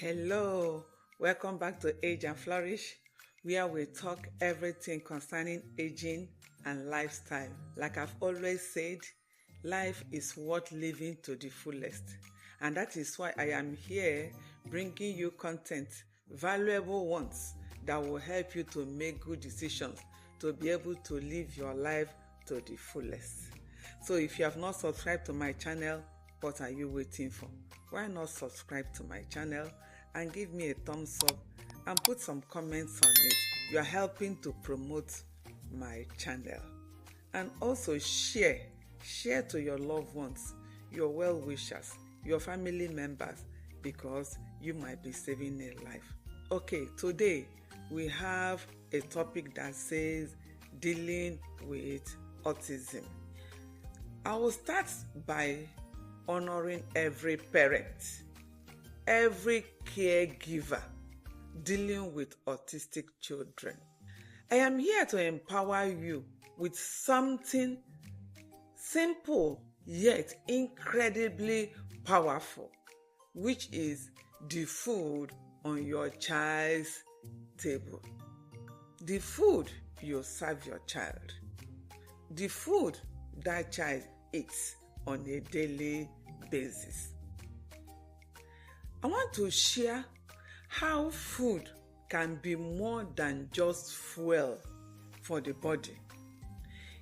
Hello, welcome back to Age and Flourish, where we talk everything concerning aging and lifestyle. Like I've always said, life is worth living to the fullest. And that is why I am here bringing you content, valuable ones that will help you to make good decisions, to be able to live your life to the fullest. So if you have not subscribed to my channel, what are you waiting for? Why not subscribe to my channel and give me a thumbs up and put some comments on it? You are helping to promote my channel. And also share to your loved ones, your well-wishers, your family members, because you might be saving a life. Okay, today we have a topic that says dealing with autism. I will start by honoring every parent, every caregiver dealing with autistic children. I am here to empower you with something simple yet incredibly powerful, which is the food on your child's table. The food you serve your child. The food that child eats on a daily basis. I want to share how food can be more than just fuel for the body.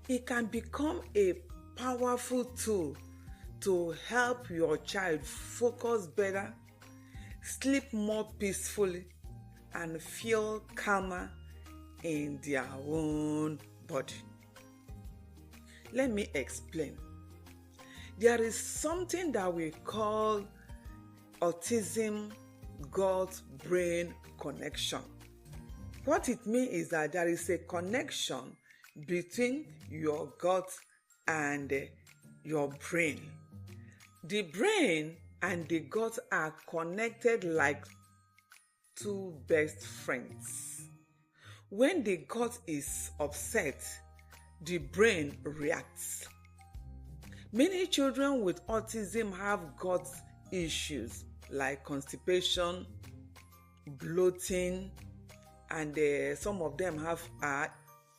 It can become a powerful tool to help your child focus better, sleep more peacefully, and feel calmer in their own body. Let me explain. There is something that we call autism gut-brain connection. What it means is that there is a connection between your gut and your brain. The brain and the gut are connected like two best friends. When the gut is upset, the brain reacts. Many children with autism have gut issues like constipation, bloating, and some of them have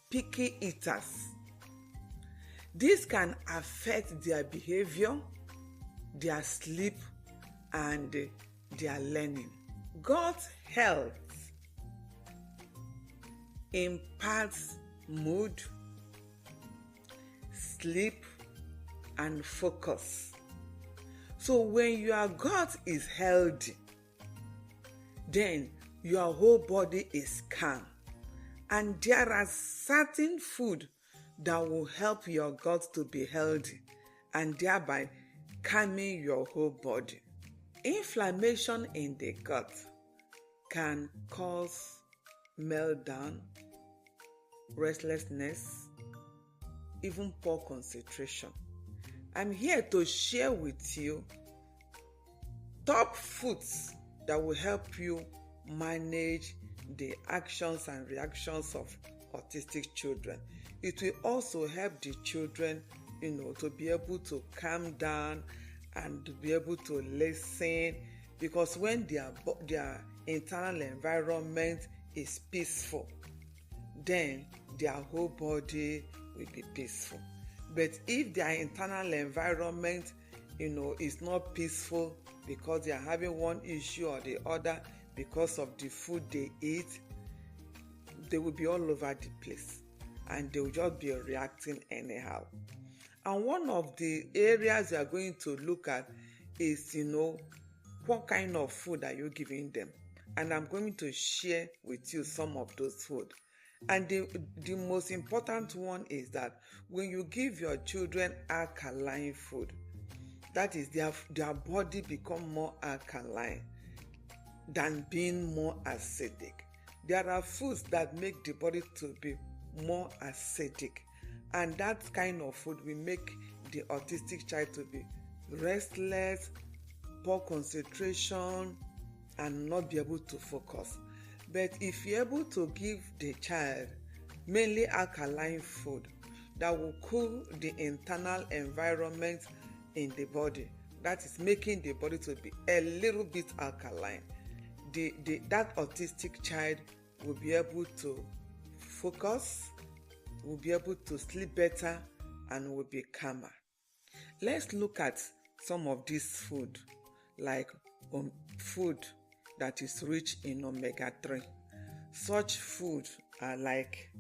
picky eaters. This can affect their behavior, their sleep, and their learning. Gut health impacts mood, sleep, and focus. So when your gut is healthy, then your whole body is calm. And there are certain food that will help your gut to be healthy and thereby calming your whole body. Inflammation in the gut can cause meltdown, restlessness, even poor concentration. I'm here to share with you top foods that will help you manage the actions and reactions of autistic children. It will also help the children, to be able to calm down and to be able to listen, because when their internal environment is peaceful, then their whole body will be peaceful. But if their internal environment, is not peaceful because they are having one issue or the other because of the food they eat, they will be all over the place and they will just be reacting anyhow. And one of the areas we are going to look at is, what kind of food are you giving them? And I'm going to share with you some of those food. And the most important one is that when you give your children alkaline food, that is their body become more alkaline than being more acidic. There are foods that make the body to be more acidic, and that kind of food will make the autistic child to be restless, poor concentration, and not be able to focus. But if you're able to give the child mainly alkaline food that will cool the internal environment in the body, that is making the body to be a little bit alkaline, that autistic child will be able to focus, will be able to sleep better, and will be calmer. Let's look at some of this food, like food that is rich in omega-3. Such food are like,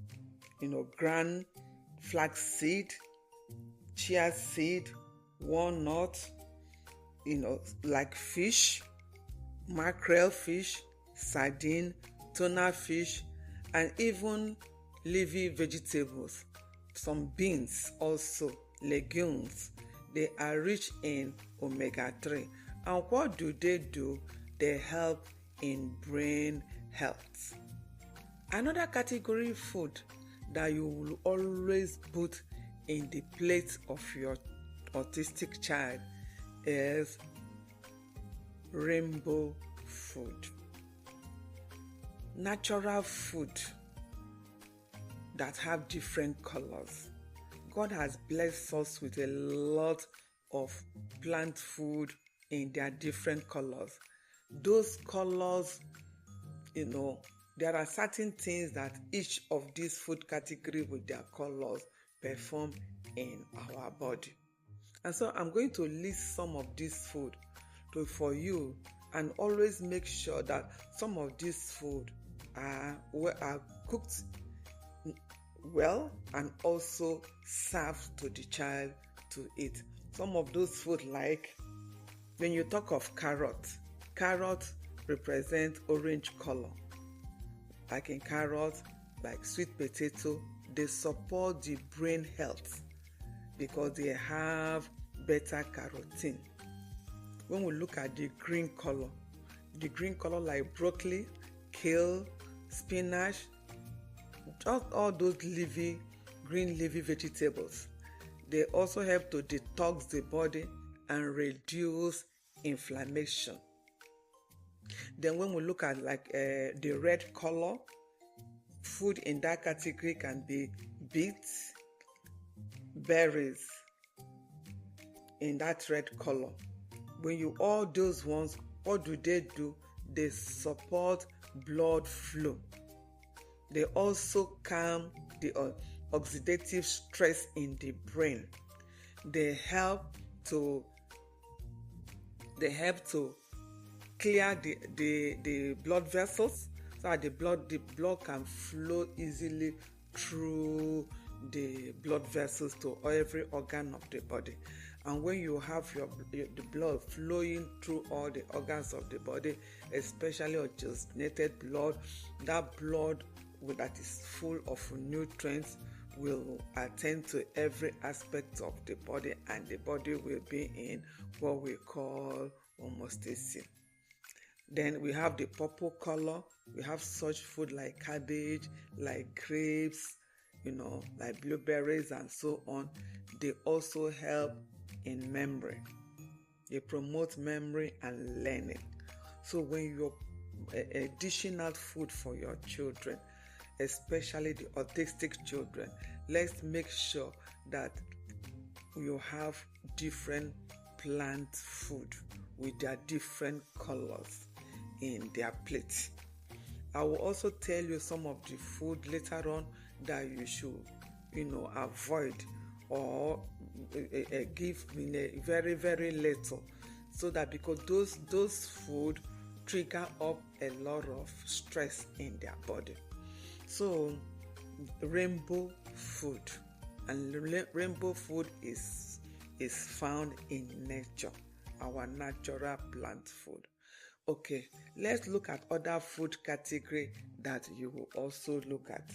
ground flaxseed, chia seed, walnut, like fish, mackerel fish, sardine, tuna fish, and even leafy vegetables. Some beans also, legumes. They are rich in omega-3. And what do? They help in brain health. Another category of food that you will always put in the plate of your autistic child is rainbow food. Natural food that have different colors. God has blessed us with a lot of plant food in their different colors. Those colors, there are certain things that each of these food category with their colors perform in our body. And so I'm going to list some of this food for you, and always make sure that some of this food are cooked well and also served to the child to eat. Some of those food, like when you talk of carrot represent orange color. Like in carrot, like sweet potato, they support the brain health because they have beta carotene. When we look at the green color like broccoli, kale, spinach, just all those green leafy vegetables, they also help to detox the body and reduce inflammation. Then when we look at the red color, food in that category can be beets, berries in that red color. All those ones, what do? They support blood flow. They also calm the oxidative stress in the brain. They help to clear the blood vessels so that the blood can flow easily through the blood vessels to every organ of the body. And when you have the blood flowing through all the organs of the body, especially oxygenated blood, that blood that is full of nutrients will attend to every aspect of the body, and the body will be in what we call homeostasis. Then we have the purple color. We have such food like cabbage, like grapes, like blueberries and so on. They also help in memory. They promote memory and learning. So when you're dishing out food for your children, especially the autistic children, let's make sure that you have different plant food with their different colors in their plate. I will also tell you some of the food later on that you should avoid or give in a very, very little, so that because those food trigger up a lot of stress in their body. So rainbow food, and rainbow food is found in nature, our natural plant food. Okay, let's look at other food category that you will also look at.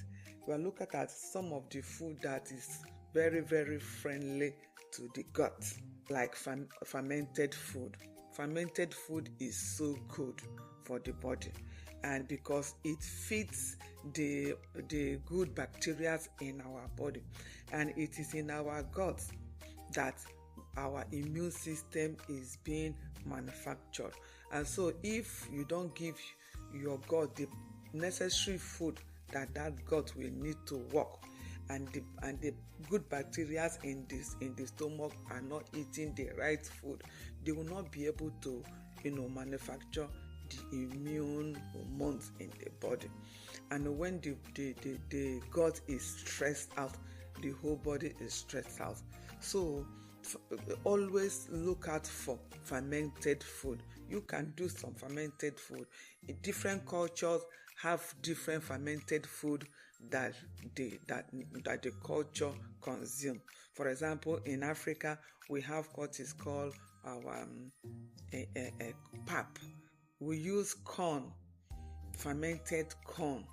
We'll look at some of the food that is very, very friendly to the gut, like fermented food. Fermented food is so good for the body, and because it feeds the good bacteria in our body, and it is in our gut that our immune system is being manufactured. And so if you don't give your gut the necessary food that gut will need to work, and the good bacteria in the stomach are not eating the right food, they will not be able to manufacture the immune hormones in the body. And when the gut is stressed out, the whole body is stressed out. So always look out for fermented food. You can do some fermented food. Different cultures have different fermented food that the culture consume. For example, in Africa, we have what is called our pap. We use corn, fermented corn,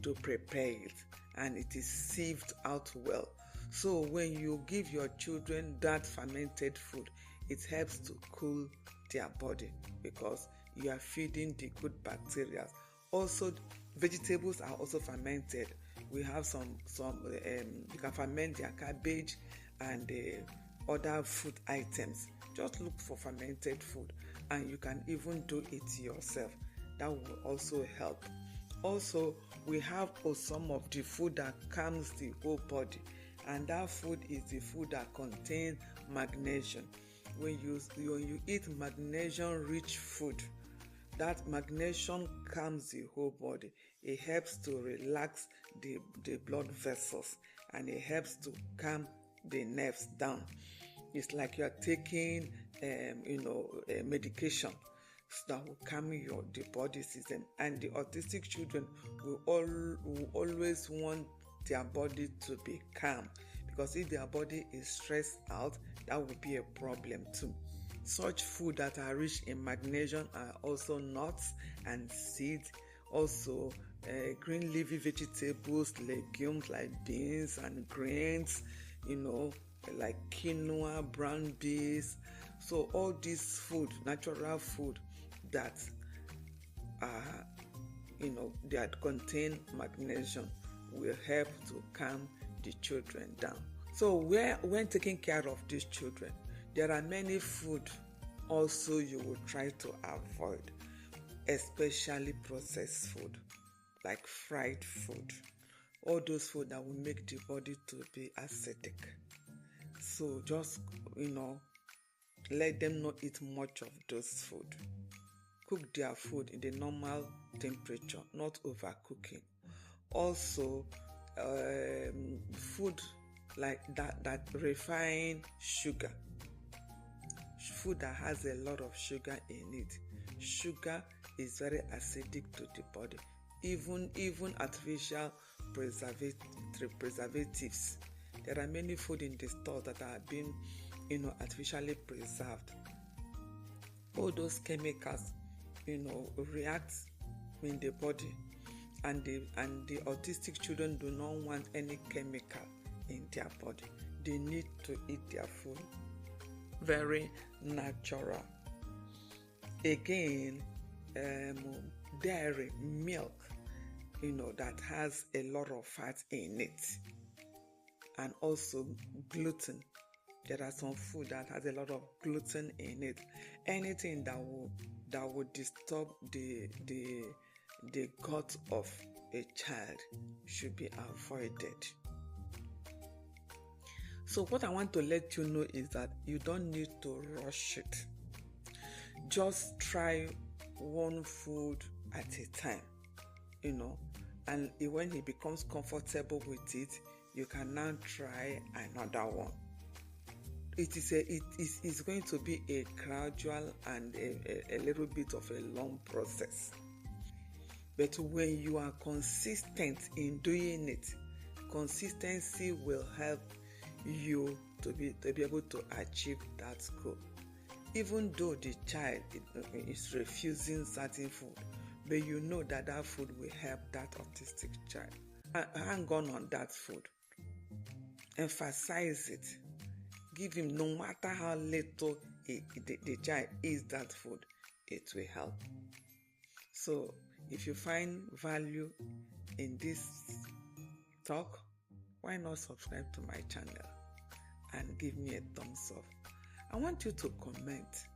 to prepare it, and it is sieved out well. So when you give your children that fermented food, it helps to cool their body because you are feeding the good bacteria. Also, vegetables are also fermented. We have some you can ferment their cabbage and other food items. Just look for fermented food, and you can even do it yourself. That will also help. Also, we have some of the food that calms the whole body, and that food is the food that contains magnesium. When you eat magnesium-rich food, that magnesium calms the whole body. It helps to relax the blood vessels, and it helps to calm the nerves down. It's like you are taking medication that will calm the body system. And the autistic children will always want their body to be calm, because if their body is stressed out, that will be a problem too. Such food that are rich in magnesium are also nuts and seeds, also green leafy vegetables, legumes like beans and grains, like quinoa, brown beans. So all this food, natural food that that contain magnesium, will help to calm the children down. So when taking care of these children, there are many food also you will try to avoid, especially processed food like fried food, all those food that will make the body to be acidic. So just let them not eat much of those food. Cook their food in the normal temperature, not overcooking. Also, food like that refined sugar, food that has a lot of sugar in it. Sugar is very acidic to the body. Even artificial preservatives. There are many food in the store that are being artificially preserved. All those chemicals react in the body, and the autistic children do not want any chemical in their body. They need to eat their food very natural. Again, dairy, milk, that has a lot of fat in it, and also gluten. There are some food that has a lot of gluten in it. Anything that will disturb the gut of a child should be avoided. So what I want to let you know is that you don't need to rush it. Just try one food at a time, and when he becomes comfortable with it, you can now try another one. It is going to be a gradual and a little bit of a long process. But when you are consistent in doing it, consistency will help you to be able to achieve that goal. Even though the child is refusing certain food, but you know that food will help that autistic child. Hang on that food. Emphasize it. Give him, no matter how little the child eats that food, it will help. So if you find value in this talk, why not subscribe to my channel and give me a thumbs up? I want you to comment,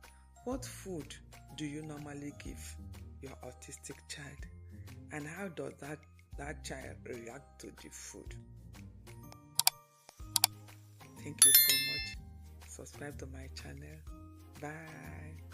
what food do you normally give your autistic child, and how does that child react to the food? Thank you so much. Subscribe to my channel. Bye.